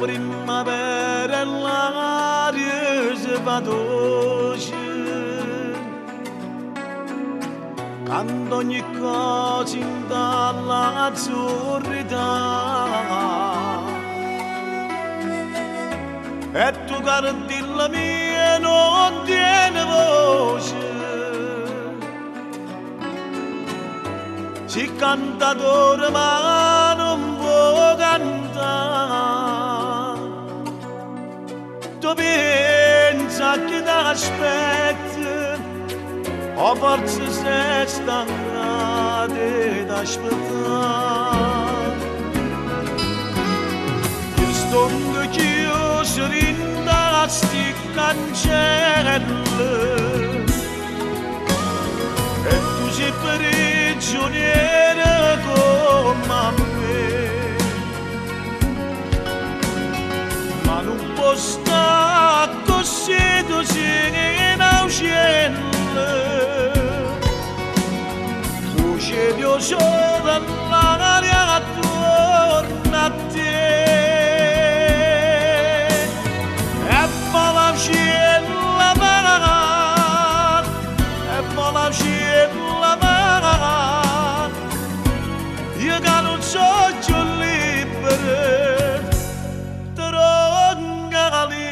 primavera e l'aria si fa dolce, quando ogni cosa in dall'azzurrità e tu cardilla mia non tiene voce, si cantatore ma non può cantare, tu pensa che ti aspetti o forse sei stanca di aspettare. Io sto chiuso in sti cancelli e tu sei prigioniera come me, ma non può stare così, tu sei in uccello, uccello solo l'aria attorno a te. Io che non so più libero, tronca libertà.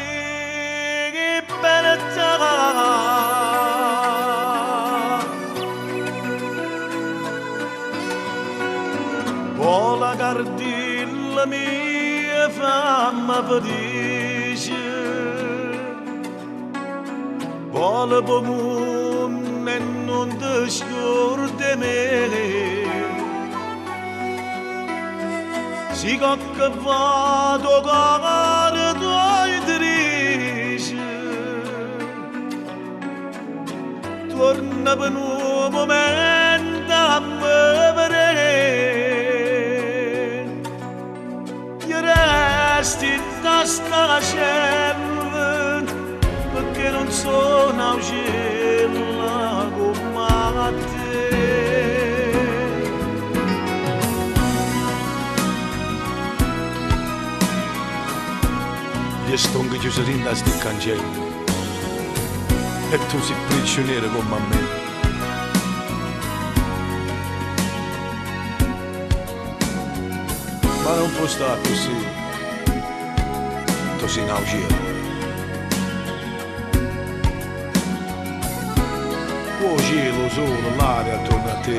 Vola cardilla mia, fammi felice, vola pomone e non ti scordi me. Si che vado caro tuoi trici, torna per un momento a me vedere, io resti da sta cella, perché non sono uccella come te. Io sto chiuso in sti cancelli e tu sei prigioniero come me. Ma non può stare così, tu sei in uccello. Oh cielo, solo l'aria attorno a te.